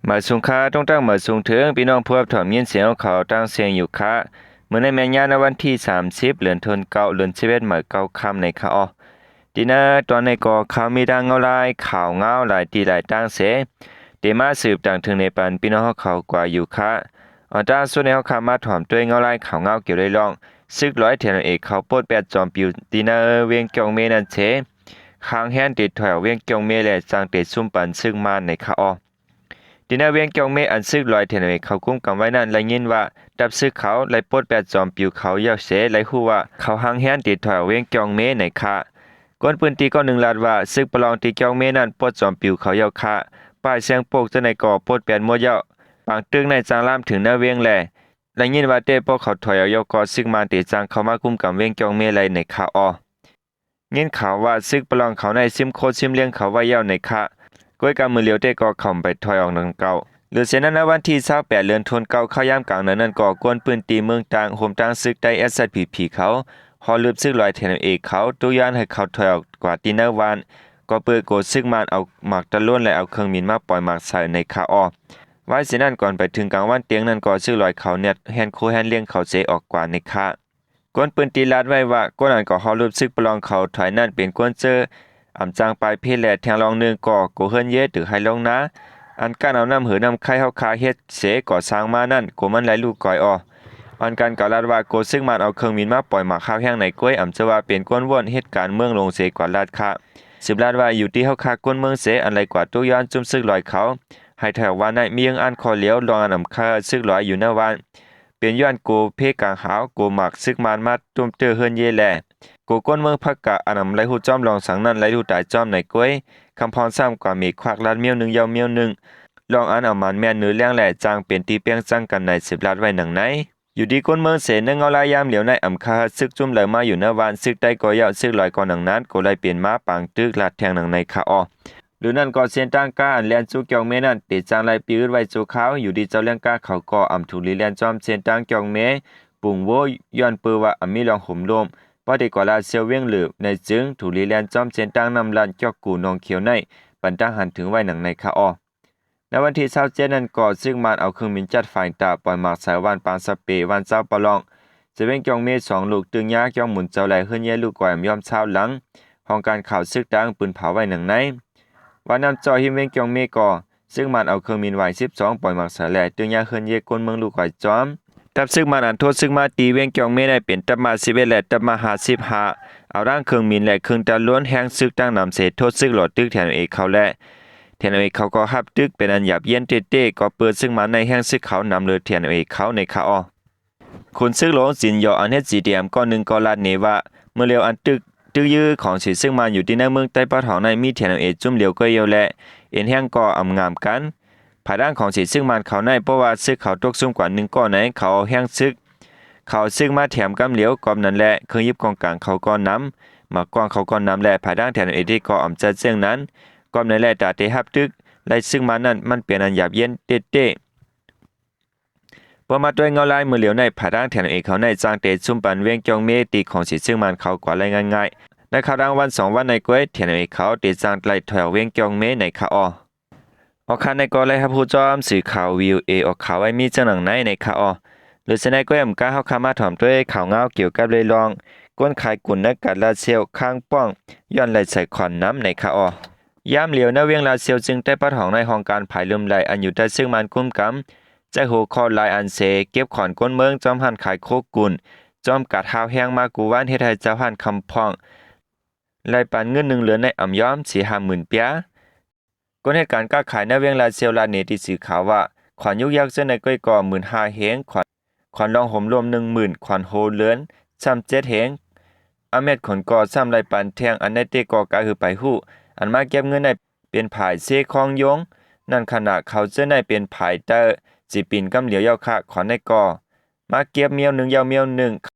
มาสุงค้าต้องตั้งมาสุงถึงพี่น้องพวกถ่อมยินเสียงเขาตั้งเสียงอยู่ค่ะเมื่อในแม่ย่าในวันที่30เดือนธันวาคมเดือน11มื้อ9ค่ำในค่ะดีนะตอนในก็ข่าวมีดังเงาลายข่าวเงาหลายตีหลายตั้งเสเดมาสืบต่างถึงในปันพี่น้องเขากว่าอยู่ค่ะด้านส่วนในเขามาถ่อมด้วยเงาลายข่าวเงาเกี่ยวได้ลองซึกร้อยเทนเอกเขาปดแปดจอมปิวดีนะเวียงจงเมนันเชค้างแฮนติดถอยเวียงจงเมและจางเตซุ่มปันซึ่งมาในค่ะดินาเวียงเกียวเมอันซึกลอยเทนเวเขากุ้มกำไว้นั่นและยินว่าดับซึกเขาไล่ปดแปดจอมปิวเขาเยาเสไล่ฮู้ว่าเขาหังแฮนติดถอยเวียงเกียวเมในค่ะก้นปืนตีก็1 ลาดว่าซึกประลองตีเกียวเมนั่นปดจอมปิวเขาเยาค่ะป้ายเสียงโปกจะในก่อปดแปดมัวเยาปางตึงในจางล่ามถึงหน้าเวียงแลและยินว่าเต้ปกเขาถอยเอาเยาก่อซึกมาติจางเขามากุ้มกำเวียงเกียวเมไล่ในค่ะยินข่าวว่าซึกประลองเขาในซิมโคซิมเลี้ยงเขาไว้เย้าในค่ะก้อยกำมือเลียวเต้ก็เข้าไปถอยออกนังเก่าหรือเช่นนั้นในวันที่28เดือนธันวาคมเข้ายามกลางนั้นก่อกวนปืนตีเมืองต่างโหมต่างซึกได้ SPP เขาฮอลืบซึกลอยเทนเอกเขาตุยานให้เขาถอยออกกว่าตีนวานก็เปิดโกซึกมานเอาหมากตะล้วนและเอาเครื่องมินมาปล่อยหมากใส่ในคาไว้เช่นนั้นก่อนไปถึงกลางวันเตียงนั้นก็ซึกลอยเขาเน็ตแฮนโคแฮนเลี้ยงเขาเสออกกว่าในคากวนปืนตีลาดไว้ว่าก้นอันก็ฮอลืบซึกประลองเขาถอยนั่นเป็นกวนเจออำจางปลายเพศและแทงรองนึงก่อโกเฮินเยหรือไฮลงนะอันการเอาน้ำหือนำไข่เฮาคาเฮ็ดเสก่อสร้างมานั่นโกมันไหลลูกก่อยอันการกล่าวลาดว่าโกซึ่งมันเอาเครื่องมินมาปล่อยหมากข้าวแห้งในกล้วยอำจะว่าเป็นก้นว่นเหตุการณ์เมืองลงเสกว่าลาดค่ะสืบลาดว่าอยู่ที่เฮาคาก้นเมืองเสอันไรกว่าตุย้อนจุ่มซึกลอยเขาให้แถวว่าในมียังอันคอเหลียวรองอันอำคาซึกลอยอยู่หน้าวันเป็นย้อนโกเพกลางหาวโกหมักซึกมันมาตุ้มเตอเฮือนเยแลโกก้นเมืองพักกะอันอำไรหูจอมลองสังนั่นไรหูตายจอมในกล้วยคำพรซ้ำกว่ามีควักลาดเมียว1ยาวเมียว1ลองอันเอามันแม่นเนื้อเลี้ยงแหล่จางเป็นตีเปียงจังกันใน10 ลาดไว้หนังไหนอยู่ดีก้นเมืองเสนเงาลายยามเหลียวในอำคาซึกจุ่มไหลมาอยู่หน้าวานซึกได้ก่อยาวซึกลอยก่อนหนังนั้นก็เลยเปลี่ยนมาปางตึกลาดแทงหนังในคาหรือนั่นก็เส้นตั้งก้าแลนจูเกียงเมนั่นติดจางลายปีอึดไว้จูขาวอยู่ดีเจ้าเลี้ยงก้าเขาก็อำถูลีแลนจอมเส้นตั้งเกียงเมปุ่งโวย้อนปือว่าอมีลองห่มลมว่าได้กว่าลาเซียวเวียงหลืบในจึงถูลีแลนจอมเส้นตั้งนำลันเจ้ากูนองเขียวในปันตั้งหันถึงไว้หนังในคาในวันที่27นั้นก็ซึ่งมันเอาเครื่องบินจัดฝ่ายตาปล่อยหมากสายวันปางสเปวันเจ้าปะลองจะเป็นจองเม2ลูกตึงยากย่องหมุนเจ้าไหลเฮือนเยลูกก่อยยอมเช้าหลังห้องการข่าวซึกดังปืนเผาไว้หนังในวันนั้นจอหิมเวงจองเมก็ซึ่งมันเอาเครื่องบินไหว12ปล่อยหมากสายแหล่ตึงยาเฮือนเยกนเมืองลูกก่อยจอมตับซึ่งมันอันโทษซึ่งมาตีเวงจองเมได้เป็นตับมา11และตับมา55เอาร่างเครื่องบินและเครื่องตะล้วนแห้งซึกตั้งนำเศษโทษซึกหลอดตึกแทนเอกเขาและเทียนเอกเขาก็ฮับตึกเป็นอันหยาบเย็นเต้ๆก็เปิดซึ่งมาในแห้งซึกเขานำเลือเทียนเอกเขาในคาคุณซึกหลงสินยออันเฮ็ดสีเดียมก็1ก็ลาดเนว่าเมื่อเลียวอันตึกยื้อของสิซึ่งมาอยู่ที่ในเมืองใต้ปะเถาในมีเทียนเอกจุ่มเหลียวก็เยียวและเอ็นแห้งก็อำงามกันภายด้านของสิซึ่งมันเขาในเพราะว่าซึกเขาตกซุ่มกว่า1ก้อนไหนเขาแห้งซึกเขาซึ่งมาแถมกำเหลียวกอมนั่นแหละเคยยิบกองกลางเขาก็นำมากองเขาก็นำและภายด้านแทนเอกที่ก็อำจัดเสียงนั้นกอมนั่นแหละตาเตฮับตึกไล่ซึ่งมานั้นมันเปลี่ยนอันหยาบเย็นเต้พอมาด้วยเงาลายมือเหลียวในผาด่างแทนเอกเขาในจางเตซุ่มปันเวียงจองเมตีของสิซึ่งมันเขากว่าไรง่ายๆในข่าวดังวัน2วันในก้วยแทนเอกเขาตีจางไล่ถอยเวียงจองเมในข่าวออกข่าวในก็เลยครับผู้จอมสื่อข่าววิวออกข่าวไว้มีจังหนังในข่าวหรือเสนอก้วยก้าเฮาคามาถ่อมด้วยข่าวเงาเกี่ยวกับเลยลองก้นขายกุ่นนักกัดลาเซียวข้างป้องย้อนไหลใส่ขอนน้ำในข่าวยามเหลียวหน้าเวียงลาเซียวจึงได้ปัดของในห้องการภายลืมไหลอันอยู่ได้ซึ่งมันกุ้มกำใจหัวคอลายอันเสเก็บขอนก้นเมืองจอมหันขายโคกุนจอมกัดหาวแห้งมากูว่านเฮ็ดให้เจ้าหันคำพ่องไล่ปันเงิน1เหลือในอ่ำย้อม4-50,000เปียก้นเหตุการณ์ก้าขายหน้าเวียงลาเซียวลาเนติสื่อข่าวว่าขวัญยุกยักษ์เส้นในก้อยก่อ15,000เฮงขวัญรองห่มรวม10,000ขวัญโฮเลือน37เฮงอเม็ดขนก่อซ้ำไล่ปันแทงอันในเตก่อกาคือไปฮู้อันมาเก็บเงินในเป็นผายเซคองยงนั่นขณะเขาเจอในเป็นผายเตอร์สิปินกำเหลียวยาวค่ะขอนในก่อมาเก็บเมียว1ยาวเมียว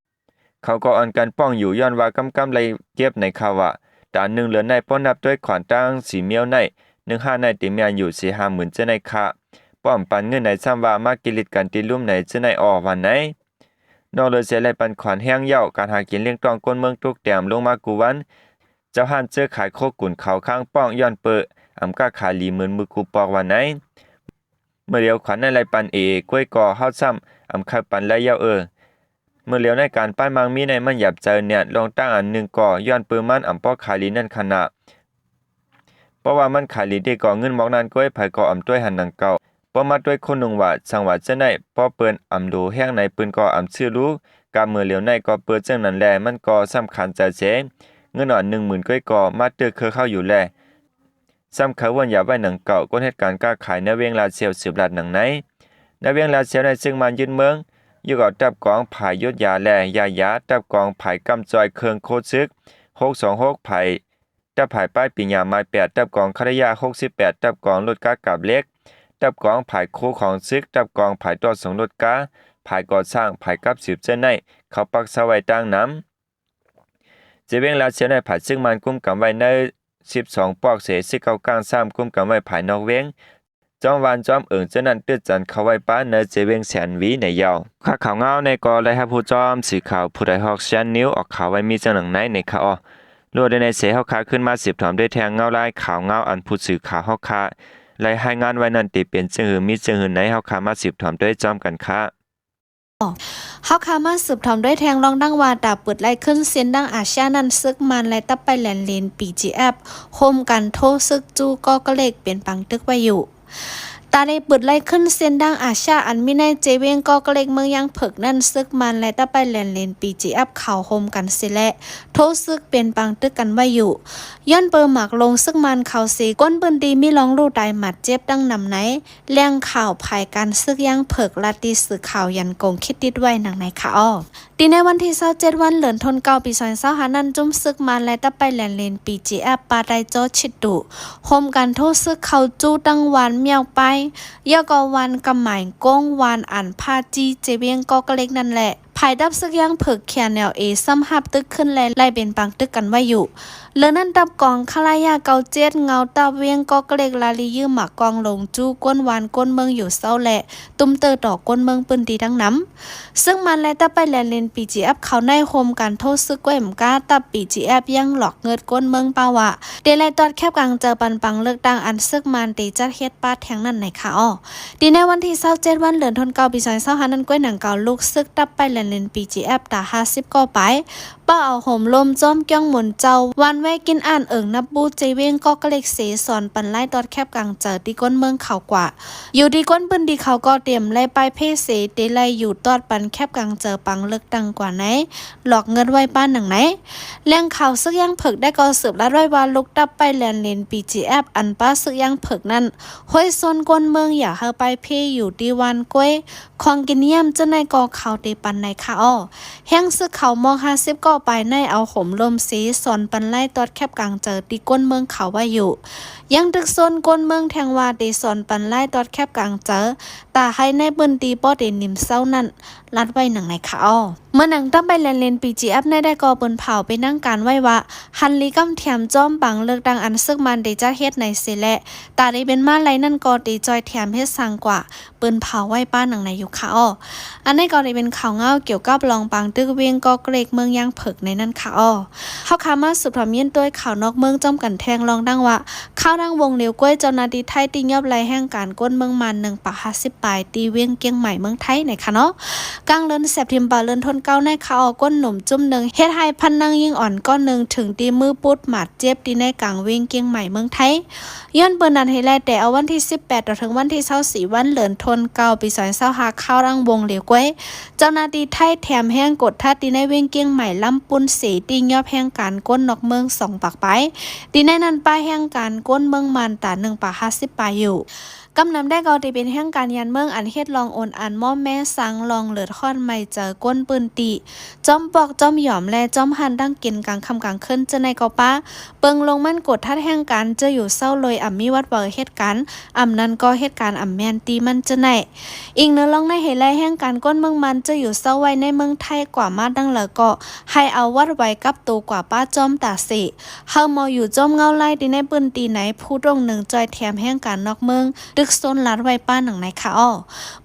1เขาก็อันกันป้องอยู่ย้อนว่ากำไรเก็บในข่าวว่าตา1เหลือในป้อนนับด้วยขอนตั้งสีเมียวใน15ในติเมียนอยู่4-50,000เจอในค่ะป้อมปันเงินในซ้ำว่ามากิลิดกันตีลุ่มในเจอในวันไหนนอกเลยเสียไรปันขอนแห้งเย่าการหากินเลี้ยงต้องก้นเมืองตุกแต้มลงมากูวันเจ้าหันเจอขายโคกุ่นเขาข้างป้องย้อนเปออำก้าขายลีเหมือนมือกูปอกวันไหน เมื่อเลียวขวัญในไรปันก้วยก่อเฮาซ้ำอำคับปันและเย้าเมื่อเลียวในการป้ายมังมีในมันหยับเจอเนี่ยลองตั้งอันหนึ่งก่อย้อนปืนมันอำป้อขายลีนั่นขณะเพราะว่ามันขายลีได้ก่อเงินหมอกนั้นก้วยไผก่ออำต้วยหันหนังเก่าป้อมาด้วยคนหนึ่งว่าสังว่าจะได้ป้อเปิ้นอำดูแห้งในปืนก่ออำชื่อรู้กาเมื่อเลียวในก็เปิดจังนั้นแลมันก็สำคัญใจเจเงินอ่อน10,000ก้วยก่อมาเตือเข้าอยู่แลซ้ำเขาวันอย่าไว้หนังเก่าก็เหตุการณ์ก้าขายในเวียงลาเซียวสืบลาดหนังไหนในเวียงลาเซียวในซึ่งมันยืนเมืองอยู่กับตับกองผายยศยาแลยาตับกองผายกำจอยเคืองโคซึก626ผายตับผายป้ายปิญญาไม้8ตับกองคารยา68ตับกองรถกากับเล็กตับกองผายโคของซึกตับกองผายต่อส่งรถกาผายก่อสร้างผายกับสืบเส้นในเขาปักเสาไว้ตั้งน้ำเจเวียงลาเซียวในผายซึ่งมันกุมกำไว้ใน12ปอกเสสิเก้ากลาง3กุมกำไว้ภายนอกเวียงจอมวานจอมจะนั่นตื้อจันเข้าไว้ป้าเนเจเวียงแสนวีในยาวข้าข่าวเงาในกอเลยครับผู้จอมสื่อข่าวผู้ใดฮอกชันนิ้วออกข่าวไว้มีจังหนังไหนในข่าวรัวได้ในเสเฮาคาขึ้นมา10ถอมด้วยแทงเงาลายข่าวเงาอันผู้สื่อข่าวเฮาคาไล่ให้งานไว้นั่นติเป็นจึงหือมีจึงหือไหนเฮาคามา10ถอมด้วยจอมกันค่ะเฮาคามาสืบถอมด้วยแทงรองดังว่าตาเปิดไล่ขึ้นเส้นดังอาเซียนันซึกมันไล่ตับไปแหลนเลน PGF โฮมกันโทซึกจูก็กระเลกเป็นปังตึกไว้อยู่ตาได้เปิดไล่ขึ้นเส้นดังอาเซียอันมีในเจเวงก็กระเลกเมืองยังเผิกนั่นซึกมันไล่ตับไปแหลนเลน PGF เข่าโฮมกันเสและโทซึกเป็นปังตึกกันไว้อยู่ย้อนเปิดหมักลงซึกมันเข่าเสก้นปืนดีมีร้องรูตายหมัดเจ็บดังนำไหนแรงข่าวภายการซึกยังเผิกลาตีสื่อข่าวยันกงคิดติดไว้หนังไหนค่ะอ้อตีในวันที่27วันเหลือนทนเก่าปี2025นั้นจุ่มซึกมันและตะไปแหลนเลน PGF ปาไดโจชิดดุโฮมกันโทษซึกเขาจู้ตั้งวันเมียวไปยะก็วันกำหมายก้งวันอันพาจีเจเวียงก็กระเล็กนั่นแหละภายดับซึกยังเผิกแขนแนวซ้ำหับตึกขึ้นแลไล่เป็นปังตึกกันไว้อยู่เลือนั่นดับกองคลายาเกาเจ็ดเงาตาเวียงก็กระเล็กลาลียืมหมักกองลงจู้ก้นวานก้นเมืองอยู่เศร้าแหละตุ้มเตอต่อก้นเมืองปืนดีทั้งน้ำซึ่งมันและตะไปแลนเลน PGF เขาในโฮมกันโทษซึกก้วยมก้าตับ PGF ยังหลอกเงิดก้นเมืองปาวะเดลัยตอดแคบกลางเจอปันปังเลือกดังอันซึกมันตีจัดเฮ็ดป้าแทงนั่นไหนค่ะอ้อดีในวันที่27วันเหลือนทนเก่าปี2025นั้นก้วยหนังเก่าลูกซึกตับไปแลนเลน PGF ตา50ก็ไปป้าเอาห่มลมจ้อมเกี้ยงหมุนเจ้าวันแวกินอ่านนับบูเจเวงก็กระเล็กเสสอนปันไล่ตอดแคบกลางเจอที่ก้นเมืองเขากว่าอยู่ที่ก้นปืนดีเขาก็เตรียมไล่ไปเพเสเตไล่อยู่ตอดปันแคบกลางเจอปังเลิกดังกว่าไหนหลอกเงินไว้ป้านหนังไหนแรงข่าวซึกยังเผิกได้ก็สืบลัดไว้ว่าลูกตับไปแลนเลน PGF อันป้าซึกยังเผิกนั่นห้อยซนก้นเมืองอย่าเฮาไปเพอยู่ที่วันก้วยของกินเยี่ยมจะในกอเขาเตปันในค่ะอ้อแห้งซึกเขามอง50ก็ไปในเอาห่มลมสีสอนปันไล่ตอดแคบกลางเจอตีก้นเมืองเขาไว้อยู่ยังตึกโซนก้นเมืองแทงว่าตีสอนปันไล่ตอดแคบกลางเจอตาให้ในปืนตีป้อเดนิมเศร้านั่นลัดไว้หนังไหนค่ะอ้อเมื่อหนังตั้งไปแลนเลน PGF ในได้กอปืนเผาไปนั่งการไว้ว่าฮันลีกำเทียมจ้อมปังเลิกดังอันซึกมันเดจะเฮ็ดในเสและตาได้เป็นมาไรนั่นก็ตีจอยแถมเฮ็ดสังกว่าปืนเผาไว้ป้าหนังไหนอยู่ค่ะอ้ออันนี้ก็ได้เป็นข่าวเงาเกี่ยวกับรองปังตึกเวียงก็เกรกเมืองยังเผิกในนั่นค่ะอ้อเฮาคามาสืบถอมเย็นด้วยข่าวนอกเมืองจ้อมกันแทงรองดังว่าข้าวดังวงเหลียวก้วยเจ้าหน้าที่ไทยตียอบไล่แห่งการก้นเมืองมัน150ปลายตีเวียงเกียงใหม่เมืองไทยในค่ะเนาะกลางเดือนSeptemberเดือนทนเก้าในข่าวก้นหนุ่มจุ่ม1เฮ็ดให้พันนางยิ่งอ่อนก้อน1ถึงตีมือปุดหมัดเจ็บตีในกลางเวียงเกียงใหม่เมืองไทยย้อนเปิ้นนั้นให้แลแต่เอาวันที่18ต่อถึงวันที่24วันเดือนทนเก้าปี2025ข้าวดังวงเหลียวก้วยเจ้าหน้าที่ไทยแถมแห้งกดทัดตีในเวียงเกียงใหม่ลำปุนสีตียอบแห่งการก้นนอกเมือง2ปากไปตีในนั้นป้ายแห่งการก้นเมืองมันตา1ปาก50ปายอยู่กำนำได้ก็ได้เป็นแห่งการยันเมืองอันเฮ็ดลองโอนอันม่อมแม่สังลองเหลือดค่อนไม่เจอก้นปืนตีจอมปอกจอมหย่อมและจอมหันดังกินกลางคำกลางขึ้นจะในกอป้าเปิงลงมันกดทัดแห่งการจะอยู่เศร้าเลยมีวัดเปิดเหตุการณ์นั้นก็เหตุการณ์แมนตีมันจะไหนอีกเนื้อลองในเหตุไรแห่งการก้นเมืองมันจะอยู่เศร้าไว้ในเมืองไทยกว่ามาดังเหลือก็ให้เอาวัดไว้กับตัวกว่าป้าจอมตาสิเฮามาอยู่จอมเงาไล่ตีในปืนตีไหนผู้ตรงหนึ่งจอยแถมแห่งการนอกเมืองดึก กโซนลัดไว้ป้าหนังในค่ะอ้อ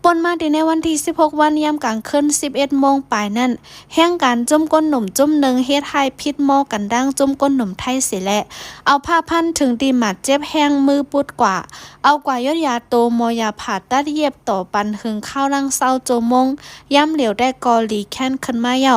ปนมาดีในวันที่16วันยามกลางคืน11โมงปลายนั่นแห่งการจุ่มก้นหนุ่มจุ่มหนึ่งเฮ็ดให้พิษหม้อกันดังจุ่มก้นหนุ่มไทยเสิแหละเอาผ้าพันถึงดีหมัดเจ็บแห้งมือปุดกว่าเอากว่ายอดยาโตมอยาผ่าตัดเย็บต่อปันหึงข้าวรังเศร้าโจมงย่ำเหลียวได้กอหลีแค้นขึ้นมาเยา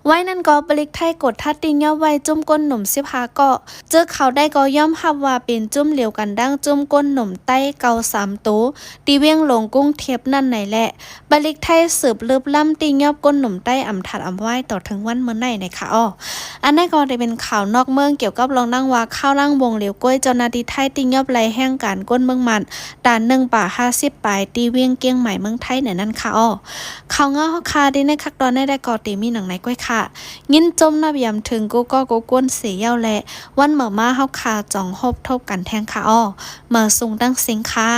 ไว้นั่นก็บลิกไทยกดทัดติงเยาไว้จุ่มก้นหนุ่ม15ก็เจอเขาได้ก็ย่อมฮับว่าเป็นจุ่มเหลียวกันดังจุ่มก้นหนุ่มใต้เกา3ตัวตีเวียงหลงกุ้งเทียบนั่นไหนแหละบลิกไทยสืบลืบล้ำติงยอบก้นหนุ่มใต้อำถัดอำไว้ต่อถึงวันเมื่อไหร่นะคะอ้ออันนี้ก็ได้เป็นข่าวนอกเมืองเกี่ยวกับรองนั่งว่าข้าวร่างวงเหลียวก้อยเจ้าหน้าที่ไทยติงยอบไหลแห่งการก้นเมืองมันด่าน1 ป่า 50 ปลายตีเวียงเกียงใหม่เมืองไทยเนี่ยนั่นค่ะอ้อข่าวเงาคาดีในคักตอนได้ก่อตีมีหนังไหนก้อยค่ะยินจมนับยำถึงกูก็กูก้นเสียเย้าแหละวันเหมื่อมาเฮาคาจ่องฮบทบกันแทงค่ะอ้อเมื่อสูงดังสิงค่ะ